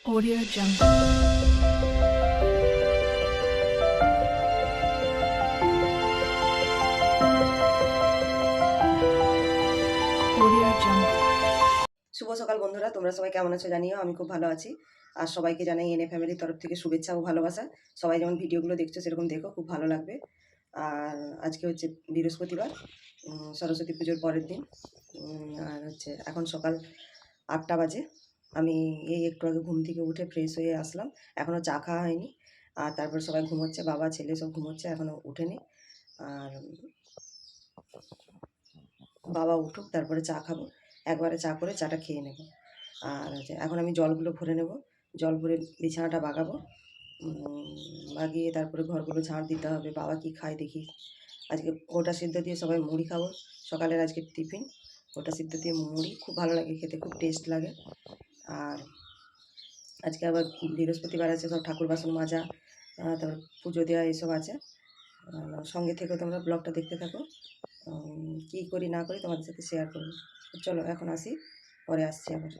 Audio Jungle. Audio Jungle. শুভ সকাল বন্ধুরা, তোমরা সবাই কেমন আছো জানিও। আমি খুব ভালো আছি। আর সবাইকে জানাই এনএ ফ্যামিলির তরফ থেকে শুভেচ্ছা ও ভালোবাসা। সবাই যেমন ভিডিওগুলো দেখছো সেরকম দেখো, খুব ভালো লাগবে। আর আজকে হচ্ছে বৃহস্পতিবার, সরস্বতী পুজোর পরের দিন। আর হচ্ছে এখন সকাল 8টা বাজে। আমি এই একটু আগে ঘুম থেকে উঠে ফ্রেশ হয়ে আসলাম। এখনও চা খাওয়া হয়নি। আর তারপর সবাই ঘুমোচ্ছে, বাবা ছেলে সব ঘুমোচ্ছে, এখনও উঠেনি। আর বাবা উঠুক, তারপরে চা খাবো। একবারে চা করে চাটা খেয়ে নেব। আর হচ্ছে এখন আমি জলগুলো ভরে নেব। জল ভরে বিছানাটা বাগাবো। বাগিয়ে তারপরে ঘরগুলো ঝাড় দিতে হবে। বাবা কি খায় দেখি। আজকে গোটা সিদ্ধ দিয়ে সবাই মুড়ি খাবো। সকালের আজকে টিফিন গোটা সিদ্ধ দিয়ে মুড়ি, খুব ভালো লাগে খেতে, খুব টেস্ট লাগে। আর আজকে আবার বৃহস্পতিবার আছে, সব ঠাকুর বাসন মাজা, তারপর পুজো দেওয়া এইসব আছে। সঙ্গে থেকে তোমরা ব্লগটা দেখতে থাকো। কী করি না করি তোমাদের সাথে শেয়ার করবো। চলো এখন আসি, পরে আসছি আবার।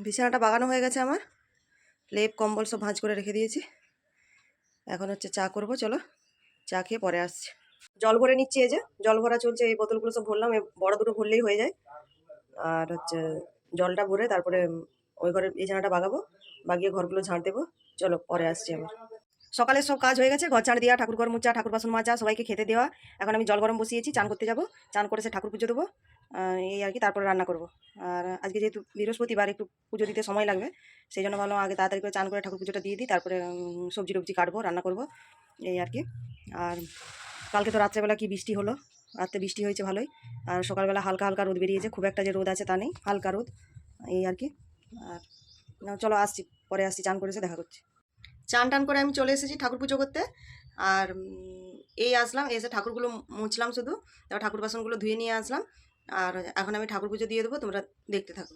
বিছানাটা বাগানো হয়ে গেছে আমার। লেপ কম্বল সব ভাঁজ করে রেখে দিয়েছি। এখন হচ্ছে চা করব। চলো চা খেয়ে পরে আসছি। জল ভরে নিচ্ছি, এই যে জল ভরা চলছে। এই বোতলগুলো সব ভরলাম, এই বড় দুটো ভরলেই হয়ে যায়। আর হচ্ছে জলটা ভরে তারপরে ওই ঘরে বিছানাটা বাগাবো, বাগিয়ে ঘরগুলো ঝাড় দেবো। চলো পরে আসছি আবার। সকালে সব কাজ হয়ে গেছে, ঘর ঝাড় দেওয়া, ঠাকুর ঘর মোছা, ঠাকুর বাসন মাজা, সবাইকে খেতে দেওয়া। এখন আমি জল গরম বসিয়েছি, চান করতে যাব। চান করে সে ঠাকুর পুজো দেবো, এই আর কি। তারপরে রান্না করব। আর আজকে যেহেতু বৃহস্পতিবার, একটু পুজো দিতে সময় লাগবে, সেই জন্য ভাবলাম আগে তাড়াতাড়ি করে চান করে ঠাকুর পুজোটা দিয়ে দিই, তারপরে সবজি টবজি কাটবো, রান্না করব, এই আর কি। আর কালকে তো রাত্রেবেলা কি বৃষ্টি হলো, রাত্রে বৃষ্টি হয়েছে ভালোই। আর সকালবেলা হালকা হালকা রোদ বেরিয়েছে, খুব একটা যে রোদ আছে তা নেই, হালকা রোদ, এই আর কি। আর চলো আসছি, পরে আসছি, চান করে এসে দেখা করছি। চান টান করে আমি চলে এসেছি ঠাকুর পুজো করতে। আর এই আসলাম, এসে ঠাকুরগুলো মুছলাম শুধু, তারপর ঠাকুর বাসনগুলো ধুয়ে নিয়ে আসলাম। আর এখন আমি ঠাকুর পুজো দিয়ে দেবো, তোমরা দেখতে থাকো।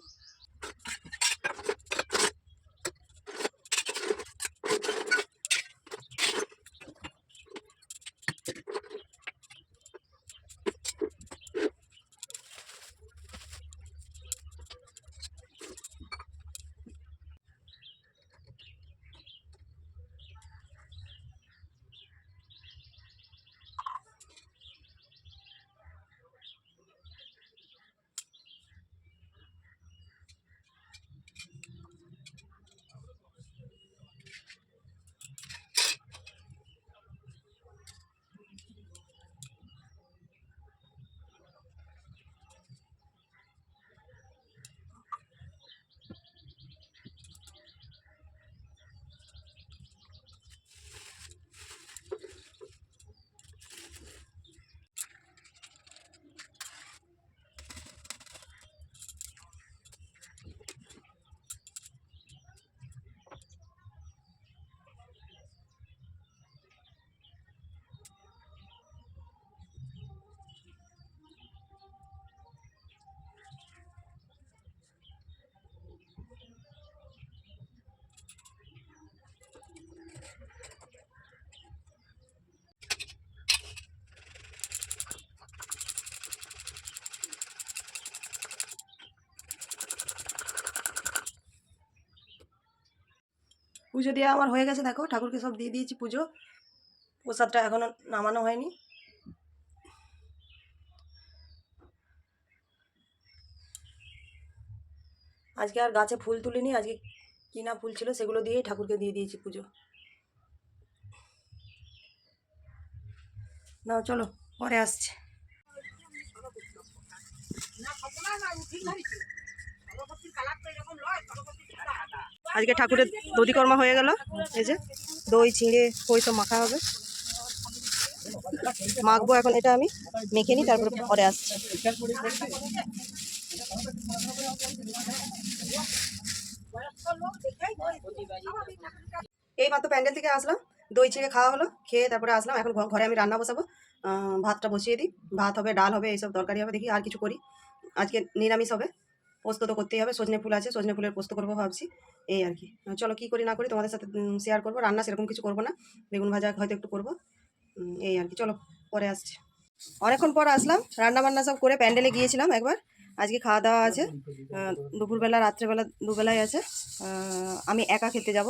পুজো দেওয়া আমার হয়ে গেছে, দেখো ঠাকুরকে সব দিয়ে দিয়েছি পুজো। প্রসাদটা এখনো নামানো হয়নি। আজকে আর গাছে ফুল তুলিনি, আজকে কিনা ফুল ছিল সেগুলো দিয়েই ঠাকুরকে দিয়ে দিয়েছি পুজো। না চলো পরে আসছি। আজকে ঠাকুরের দধিকর্মা হয়ে গেল, এই যে দই চিঁড়ে খই সব মাখা হবে, মাখবো। এখন এটা আমি মেখে নিই, তারপরে পরে আসছি। এই মাত্র প্যান্ডেল থেকে আসলাম, দই চিড়ে খাওয়া হলো, খেয়ে তারপরে আসলাম। এখন ঘরে আমি রান্না বসাবো, ভাতটা বসিয়ে দিই। ভাত হবে, ডাল হবে, এইসব তরকারি হবে, দেখি আর কিছু করি। আজকে নিরামিষ হবে, পোস্ত তো করতেই হবে, সজনে ফুল আছে, সজনে ফুলের পোস্ত করবো ভাবছি। এই আর কি। চলো কী করি না করি তোমাদের সাথে শেয়ার করবো। রান্না সেরকম কিছু করবো না, বেগুন ভাজা হয়তো একটু করবো। এই আর কি, চলো পরে আসছি। অনেকক্ষণ পর আসলাম, রান্না বান্না সব করে প্যান্ডেলে গিয়েছিলাম একবার। আজকে খাওয়া দাওয়া আছে, দুপুরবেলা রাত্রেবেলা দুবেলাই আছে। আমি একা খেতে যাব,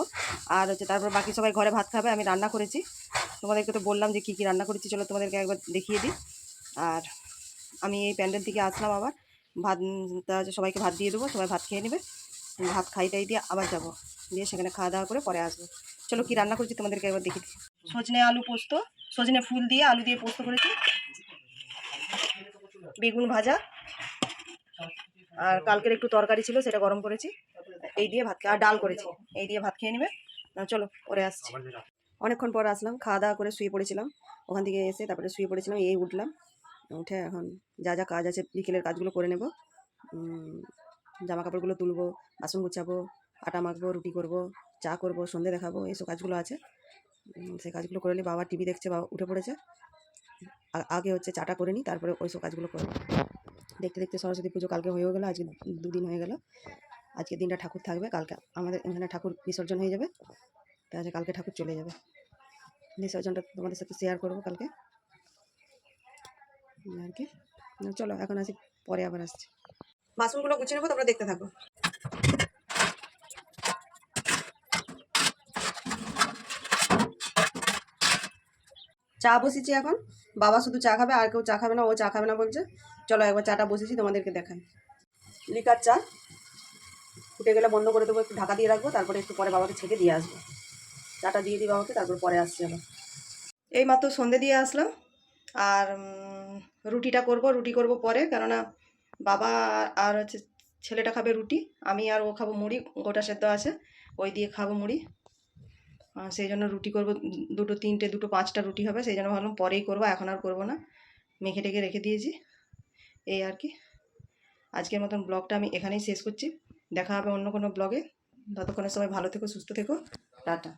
আর হচ্ছে তারপর বাকি সবাই ঘরে ভাত খাবে। আমি রান্না করেছি, তোমাদেরকে তো বললাম যে কী কী রান্না করেছি, চলো তোমাদেরকে একবার দেখিয়ে দিই। আর আমি এই প্যান্ডেল থেকে আসলাম আবার, ভাত তা হচ্ছে সবাইকে ভাত দিয়ে দেবো, সবাই ভাত খেয়ে নেবে। ভাত খাইটাই দিয়ে আবার যাব, দিয়ে সেখানে খাওয়া দাওয়া করে পরে আসবো। চলো কী রান্না করছি তোমাদেরকে একবার দেখিয়ে দিই। সজনে আলু পোস্ত, সজনে ফুল দিয়ে আলু দিয়ে পোস্ত করেছি, বেগুন ভাজা, আর কালকের একটু তরকারি ছিল সেটা গরম করেছি। এই দিয়ে ভাত আর ডাল করেছি, এই দিয়ে ভাত খেয়ে নেবে। চলো পরে আসছি। অনেকক্ষণ পর আসলাম, খাওয়া দাওয়া করে শুয়ে পড়েছিলাম। ওখান থেকে এসে তারপরে শুয়ে পড়েছিলাম, এই উঠলাম। উঠে এখন যা যা কাজ আছে বিকেলের কাজগুলো করে নেব। জামা কাপড়গুলো তুলবো, বাসন গুছাবো, আটা মাখবো, রুটি করব, চা করব, সন্ধে দেখাবো, এইসব কাজগুলো আছে। সেই কাজগুলো করে নিই। বাবা টিভি দেখছে, বাবা উঠে পড়েছে। আগে হচ্ছে চাটা করে নিই, তারপরে ওইসব কাজগুলো করবো। দেখতে দেখতে সরস্বতী পুজো কালকে হয়েও গেলো, আজকে 2 দিন হয়ে গেল। আজকে দিনটা ঠাকুর থাকবে, কালকে আমাদের এখানে ঠাকুর বিসর্জন হয়ে যাবে। তাহলে কালকে ঠাকুর চলে যাবে, বিসর্জনটা তোমাদের সাথে শেয়ার করবো কালকে আর কি। চলো এখন আসি, পরে আবার আসছি। বাসনগুলো গুছিয়ে নেবো, তোমরা দেখতে থাকো। চা বসেছি এখন, বাবা শুধু চা খাবে, আর কেউ চা খাবে না, ও চা খাবে না বলছে। চলো একবার চাটা বসেছি তোমাদেরকে দেখাই। লিকার চা ফুটে গেলে বন্ধ করে দেবো, একটু ঢাকা দিয়ে রাখবো, তারপরে একটু পরে বাবাকে ছেঁকে দিয়ে আসবো। চাটা দিয়ে দিই বাবাকে, তারপর পরে আসছি আবার। এই মাত্র সন্ধে দিয়ে আসলাম, আর রুটিটা করব, রুটি করব পরে, কেননা বাবা আর হচ্ছে ছেলেটা খাবে রুটি, আমি আর ও খাবো মুড়ি, গোটা সেদ্ধ আছে, ওই দিয়ে খাবো মুড়ি। সেই জন্য রুটি করব, 2, 3, 2, 5টা রুটি হবে, সেই জন্য ভাবলাম পরেই করবো, এখন আর করবো না, মেখে টেখে রেখে দিয়েছি। এই আর কি, আজকের মতন ব্লগটা আমি এখানেই শেষ করছি। দেখা হবে অন্য কোনো ব্লগে। ততক্ষণে সবাই ভালো থেকো, সুস্থ থেকো, টাটা।